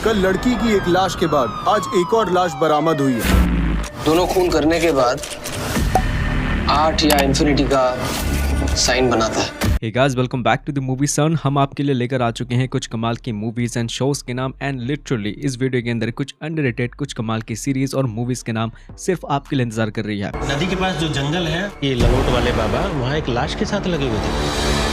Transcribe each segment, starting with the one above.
कल लड़की की एक लाश के बाद आज एक और लाश बरामद हुई है। दोनों खून करने के बाद 8 या इंफिनिटी का साइन बनाता है। Hey guys, welcome back to the movie Sun। हम आपके लिए लेकर आ चुके हैं कुछ कमाल की मूवीज एंड शोज के नाम एंड लिटरली इस वीडियो के अंदर कुछ अंडररेटेड कुछ कमाल की सीरीज और मूवीज के नाम सिर्फ आपके लिए इंतजार कर रही है। नदी के पास जो जंगल है, ये लंगोट वाले बाबा वहाँ एक लाश के साथ लगे हुए थे।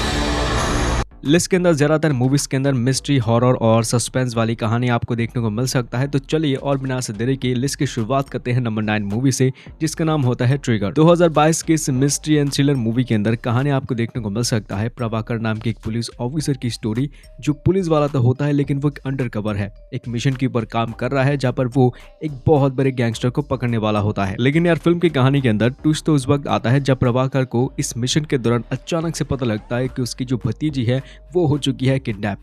लिस्ट के अंदर ज्यादातर मूवीज के अंदर मिस्ट्री, हॉरर और सस्पेंस वाली कहानी आपको देखने को मिल सकता है। तो चलिए और बिना से देरी के लिस्ट की शुरुआत करते हैं नंबर 9 मूवी से, जिसका नाम होता है ट्रिगर। 2022 की इस मिस्ट्री एंड थ्रिलर मूवी के अंदर कहानी आपको देखने को मिल सकता है प्रभाकर नाम के एक पुलिस ऑफिसर की स्टोरी, जो पुलिस वाला तो होता है लेकिन वो एक अंडर कवर है, एक मिशन के ऊपर काम कर रहा है जहाँ पर वो एक बहुत बड़े गैंगस्टर को पकड़ने वाला होता है। लेकिन यार फिल्म की कहानी के अंदर ट्विस्ट तो उस वक्त आता है जब प्रभाकर को इस मिशन के दौरान अचानक से पता लगता है कि उसकी जो भतीजी है वो हो चुकी है किडनैप।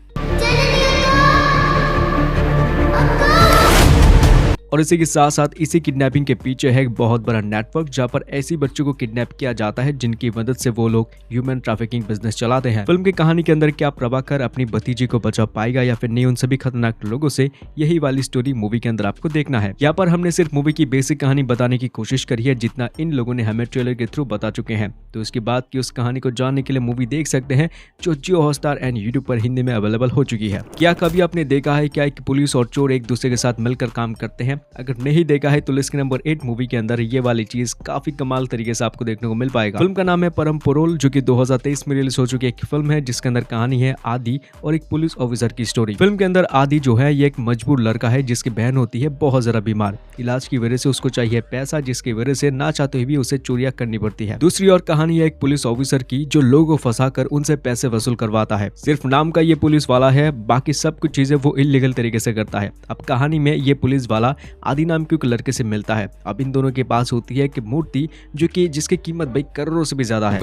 और इसी के साथ साथ इसी किडनैपिंग के पीछे है एक बहुत बड़ा नेटवर्क जहां पर ऐसी बच्चों को किडनैप किया जाता है जिनकी मदद से वो लोग ह्यूमन ट्रैफिकिंग बिजनेस चलाते हैं। फिल्म की कहानी के अंदर क्या प्रभाकर अपनी भतीजी को बचा पाएगा या फिर नहीं, उन सभी खतरनाक लोगों से, यही वाली स्टोरी मूवी के अंदर आपको देखना है। यहाँ पर हमने सिर्फ मूवी की बेसिक कहानी बताने की कोशिश करी है जितना इन लोगों ने हमें ट्रेलर के थ्रू बता चुके हैं। तो इसके बाद की उस कहानी को जानने के लिए मूवी देख सकते हैं जो जियो हॉटस्टार एंड यूट्यूब पर हिंदी में अवेलेबल हो चुकी है। क्या कभी आपने देखा है क्या कि पुलिस और चोर एक दूसरे के साथ मिलकर काम करते हैं? अगर नहीं देखा है तो लिस्ट के नंबर 8 मूवी के अंदर ये वाली चीज काफी कमाल तरीके से आपको देखने को मिल पाएगा। फिल्म का नाम है परम परोल, जो कि 2023 में रिलीज हो चुकी एक फिल्म है जिसके अंदर कहानी है आदि और एक पुलिस ऑफिसर की स्टोरी। फिल्म के अंदर आदि जो है ये एक मजबूर लड़का है जिसकी बहन होती है बहुत ज्यादा बीमार। इलाज की वजह से उसको चाहिए पैसा, जिसकी वजह से ना चाहते हुए भी उसे चोरियां करनी पड़ती है। दूसरी ओर कहानी है एक पुलिस ऑफिसर की जो लोगों को फंसाकर उनसे पैसे वसूल करवाता है। सिर्फ नाम का ये पुलिस वाला है, बाकी सब कुछ चीजें वो इलीगल तरीके से करता है। अब कहानी में ये पुलिस वाला आदि नाम के लड़के से मिलता है। अब इन दोनों के पास होती है कि मूर्ति जो कि जिसकी कीमत भाई करोड़ों से भी ज्यादा है।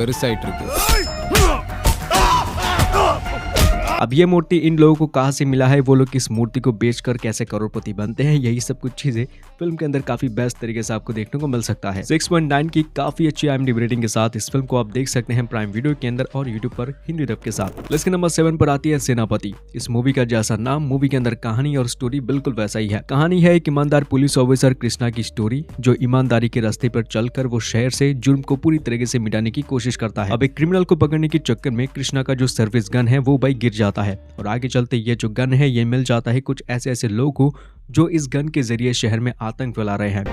अब ये मूर्ति इन लोगों को कहां से मिला है, वो लोग इस मूर्ति को बेचकर कैसे करोड़पति बनते हैं, यही सब कुछ चीजें फिल्म के अंदर काफी बेस्ट तरीके से आपको देखने को मिल सकता है। 6.9 की काफी अच्छी IMDb रेटिंग के साथ इस फिल्म को आप देख सकते हैं प्राइम वीडियो के अंदर और यूट्यूब पर हिंदी डब के साथ। लिस्ट के नंबर 7 पर आती है सेनापति। इस मूवी का जैसा नाम, मूवी के अंदर कहानी और स्टोरी बिल्कुल वैसा ही है। कहानी है एक ईमानदार पुलिस ऑफिसर कृष्णा की स्टोरी, जो ईमानदारी के रास्ते पर चलकर वो शहर से जुर्म को पूरी तरीके से मिटाने की कोशिश करता है। अब एक क्रिमिनल को पकड़ने के चक्कर में कृष्णा का जो सर्विस गन है वो भाई गिर जाता है और आगे चलते ये जो गन है ये मिल जाता है कुछ ऐसे लोगों को जो इस गन के जरिए शहर में आतंक फैला रहे हैं।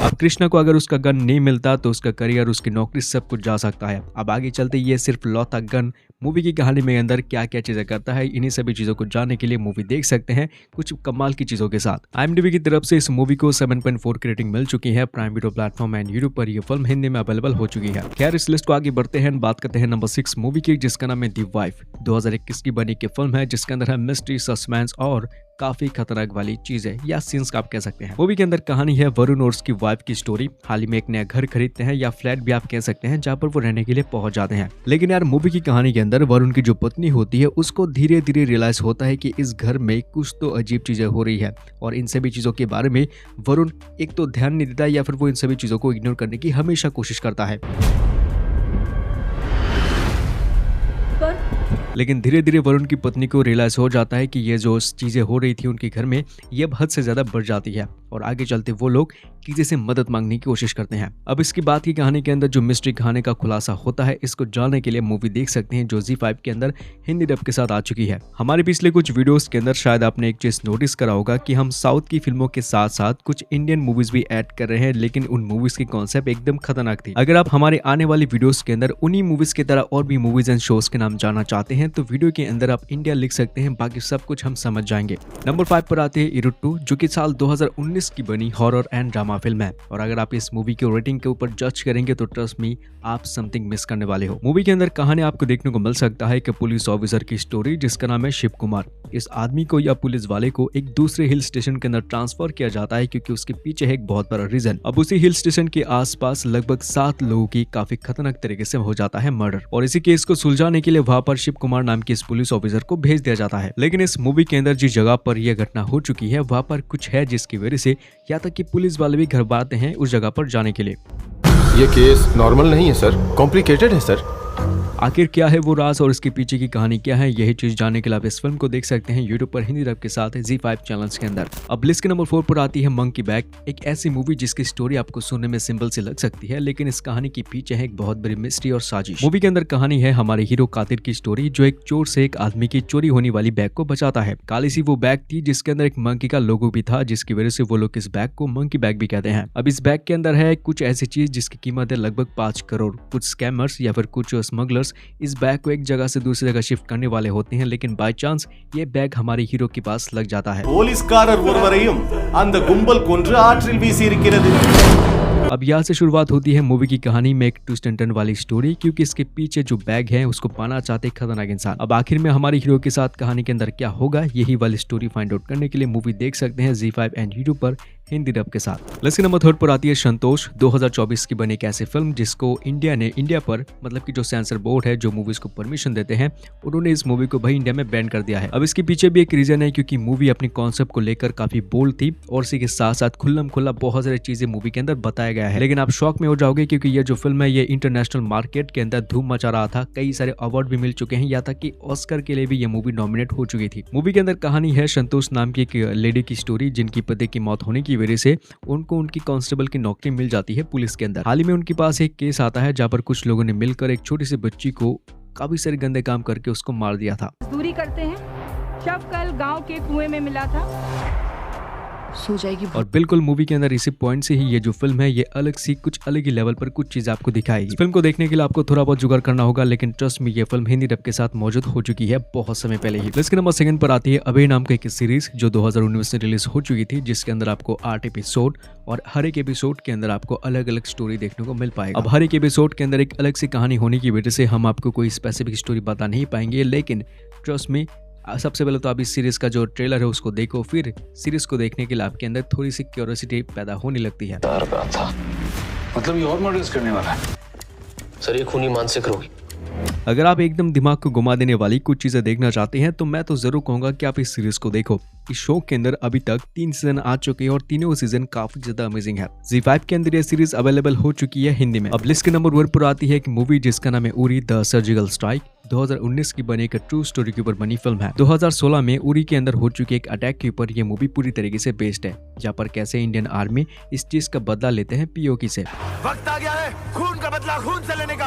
अब कृष्णा को अगर उसका गन नहीं मिलता तो उसका करियर, उसकी नौकरी, सब कुछ जा सकता है। अब आगे चलते ये सिर्फ लौता गन मूवी की कहानी में अंदर क्या क्या चीजें करता है, इन्हीं सभी चीजों को जानने के लिए मूवी देख सकते हैं कुछ कमाल की चीजों के साथ। IMDb की तरफ से इस मूवी को 7.4 की रेटिंग मिल चुकी है। Prime video platform and YouTube पर यह फिल्म हिंदी में अवेलेबल हो चुकी है। खैर इस लिस्ट को आगे बढ़ते हैं, बात करते हैं नंबर 6 मूवी की, जिसका नाम है दी वाइफ। 2021 की बनी की फिल्म है जिसके अंदर है मिस्ट्री, सस्पेंस और काफी खतरनाक वाली चीजें या सीन्स का आप कह सकते हैं। मूवी के अंदर कहानी है वरुण और उसकी वाइफ की स्टोरी। हाल ही में एक नया घर खरीदते हैं या फ्लैट भी आप कह सकते हैं, जहाँ पर वो रहने के लिए पहुंच जाते हैं। लेकिन यार मूवी की कहानी के अंदर वरुण की जो पत्नी होती है उसको धीरे धीरे रियलाइज होता है कि इस घर में कुछ तो अजीब चीजें हो रही है और इन सभी चीजों के बारे में वरुण एक तो ध्यान नहीं देता या फिर वो इन सभी चीजों को इग्नोर करने की हमेशा कोशिश करता है। लेकिन धीरे धीरे वरुण की पत्नी को रियलाइज हो जाता है कि ये जो चीजें हो रही थी उनके घर में ये हद से ज्यादा बढ़ जाती है और आगे चलते वो लोग किसी से मदद मांगने की कोशिश करते हैं। अब इसकी बात की कहानी के अंदर जो मिस्ट्री कहानी का खुलासा होता है, इसको जानने के लिए मूवी देख सकते हैं जो ZEE5 के अंदर हिंदी डब के साथ आ चुकी है। हमारे पिछले कुछ वीडियोस के अंदर शायद आपने एक चीज नोटिस करा होगा कि हम साउथ की फिल्मों के साथ साथ कुछ इंडियन मूवीज भी ऐड कर रहे हैं, लेकिन उन मूवीज की कॉन्सेप्ट एकदम खतरनाक थी। अगर आप हमारे आने वाली वीडियोस के अंदर उन्हीं मूवीज की तरह और भी मूवीज एंड शोज के नाम जानना चाहते हैं तो वीडियो के अंदर आप इंडिया लिख सकते हैं, बाकी सब कुछ हम समझ जाएंगे। नंबर 5 पर आते हैं इरुट्टू, जो कि साल 2019 की बनी हॉरर एंड ड्रामा फिल्म है। और अगर आप इस मूवी की रेटिंग के ऊपर जज करेंगे तो ट्रस्ट मी आप समथिंग मिस करने वाले हो। मूवी के अंदर कहानी आपको देखने को मिल सकता है कि पुलिस ऑफिसर की स्टोरी जिसका नाम है शिव कुमार। इस आदमी को या पुलिस वाले को एक दूसरे हिल स्टेशन के अंदर ट्रांसफर किया जाता है क्योंकि उसके पीछे है एक बहुत बड़ा रीजन। अब उसी हिल स्टेशन के आसपास लगभग 7 लोगों की काफी खतरनाक तरीके से हो जाता है मर्डर और इसी केस को सुलझाने के लिए वहां पर शिव कुमार नाम के इस पुलिस ऑफिसर को भेज दिया जाता है। लेकिन इस मूवी के अंदर जिस जगह पर यह घटना हो चुकी है वहां पर कुछ है जिसकी वजह से या तक कि पुलिस वाले भी घबराते हैं उस जगह पर जाने के लिए। ये केस नॉर्मल नहीं है सर, कॉम्प्लिकेटेड है सर। आखिर क्या है वो राज और इसके पीछे की कहानी क्या है, यही चीज जानने के लिए आप इस फिल्म को देख सकते हैं यूट्यूब पर हिंदी डब के साथ ZEE5 चैनल्स के अंदर। अब लिस्ट के नंबर 4 पर आती है मंकी बैग, एक ऐसी मूवी जिसकी स्टोरी आपको सुनने में सिंपल सी लग सकती है, लेकिन इस कहानी के पीछे है एक बहुत बड़ी मिस्ट्री और साजिश। मूवी के अंदर कहानी है हमारे हीरो कातिर की स्टोरी, जो एक चोर से एक आदमी की चोरी होने वाली बैग को बचाता है। काली सी वो बैग थी जिसके अंदर एक मंकी का लोगो भी था, जिसकी वजह से वो लोग इस बैग को मंकी बैग भी कहते हैं। अब इस बैग के अंदर है कुछ ऐसी चीज जिसकी कीमत है लगभग 5 करोड़। कुछ स्कैमर्स या फिर कुछ स्मगलर्स इस बैग को एक जगह से दूसरी जगह शिफ्ट करने वाले होते हैं, लेकिन बाय चांस ये बैग हमारे हीरो के पास लग जाता है। போலீஸ்காரர் ஒருவரையும் அந்த கும்பல் கொன்று ஆற்றில் வீசியிருக்கிறது। अब यहाँ से शुरुआत होती है मूवी की कहानी में एक ट्विस्ट एंड टर्न वाली स्टोरी, क्योंकि इसके पीछे जो बैग है उसको पाना चाहते खतरनाक इंसान। अब आखिर में हमारे हीरो के साथ कहानी के अंदर क्या होगा, यही वाली स्टोरी फाइंड आउट करने के लिए मूवी देख सकते हैं ZEE5 एंड यूट्यूब पर हिंदी डब के साथ। लिस्ट के नंबर 3 पर आती है संतोष, 2024 की बनी एक ऐसी फिल्म जिसको इंडिया पर मतलब कि जो सेंसर बोर्ड है जो मूवीज को परमिशन देते हैं, उन्होंने इस मूवी को भाई इंडिया में बैन कर दिया है। अब इसके पीछे भी एक रीजन है, क्योंकि मूवी अपनी कॉन्सेप्ट को लेकर काफी बोल्ड थी और इसी के साथ साथ खुल्लम खुल्ला बहुत सारी चीजें मूवी के अंदर बताया गया है। लेकिन आप शॉक में हो जाओगे, क्योंकि ये जो फिल्म है ये इंटरनेशनल मार्केट के अंदर धूम मचा रहा था, कई सारे अवार्ड भी मिल चुके हैं, यहाँ तक कि ऑस्कर के लिए भी ये मूवी नॉमिनेट हो चुकी थी। मूवी के अंदर कहानी है संतोष नाम की एक लेडी की स्टोरी, जिनकी पति की मौत होने की वजह से उनको उनकी कांस्टेबल की नौकरी मिल जाती है पुलिस के अंदर। हाल ही में उनके पास एक केस आता है जहाँ पर कुछ लोगों ने मिलकर एक छोटी सी बच्ची को काफी सारे गंदे काम करके उसको मार दिया था। दूरी करते हैं, शव कल गांव के कुएं में मिला था। सो जाएगी। और बिल्कुल मूवी के अंदर इसी पॉइंट से ही ये जो फिल्म है ये अलग सी कुछ अलग ही लेवल पर कुछ चीज आपको दिखाएगी। फिल्म को देखने के लिए आपको थोड़ा बहुत जुगाड़ करना होगा, लेकिन ट्रस्ट में ये फिल्म हिंदी डब के साथ मौजूद हो चुकी है बहुत समय पहले ही। इसके नंबर 2 पर आती है अभय नाम की एक सीरीज जो 2019 में रिलीज हो चुकी थी, जिसके अंदर आपको 8 एपिसोड और हर एक एपिसोड के अंदर आपको अलग अलग स्टोरी देखने को मिल पाएगा। अब हर एक एपिसोड के अंदर एक अलग सी कहानी होने की वजह से हम आपको कोई स्पेसिफिक स्टोरी बता नहीं पाएंगे, लेकिन ट्रस्ट में सबसे पहले तो आप इस सीरीज का जो ट्रेलर है उसको देखो, फिर सीरीज को देखने के लिए आपके अंदर थोड़ी सी क्यूरियोसिटी पैदा होने लगती है। मतलब ये और मर्डर्स करने वाला है सर, ये खूनी मानसिक रोगी। अगर आप एकदम दिमाग को घुमा देने वाली कुछ चीजें देखना चाहते हैं तो मैं तो जरूर कहूंगा कि आप इस सीरीज को देखो। इस शो के अंदर अभी तक 3 सीजन आ चुके हैं और तीनों सीजन काफी ज्यादा अमेजिंग है। ZEE5 के अंदर ये सीरीज अवेलेबल हो चुकी है हिंदी में। अब लिस्ट के नंबर 1 पर आती है एक मूवी जिसका नाम है उरी द सर्जिकल स्ट्राइक, 2019 की बनी एक ट्रू स्टोरी के ऊपर बनी फिल्म है। 2016 में उरी के अंदर हो चुके एक अटैक के ऊपर ये मूवी पूरी तरीके से बेस्ड है, जहाँ पर कैसे इंडियन आर्मी इस चीज का बदला लेते हैं POK से। वक्त आ गया है खून का बदला खून से लेने का।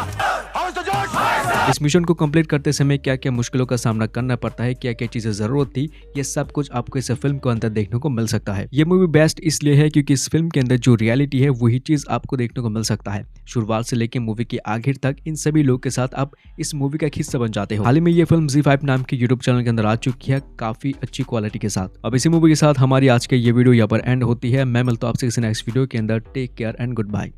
आओ तो जोश। इस मिशन को कंप्लीट करते समय क्या क्या मुश्किलों का सामना करना पड़ता है, क्या क्या चीजें जरूरत थी, ये सब कुछ आपको इस फिल्म को अंदर देखने को मिल सकता है। ये मूवी बेस्ट इसलिए है क्योंकि इस फिल्म के अंदर जो रियलिटी है वही चीज आपको देखने को मिल सकता है। शुरुआत से लेकर मूवी के आखिर तक इन सभी लोगों के साथ आप इस मूवी का हिस्सा बन जाते हो। हाल ही में ये फिल्म ZEE5 नाम के यूट्यूब चैनल के अंदर आ चुकी है काफी अच्छी क्वालिटी के साथ। अब इसी मूवी के साथ हमारी आज की ये वीडियो यहाँ पर एंड होती है। मैं मिलता हूं आपसे किसी नेक्स्ट वीडियो के अंदर। Take care and good bye.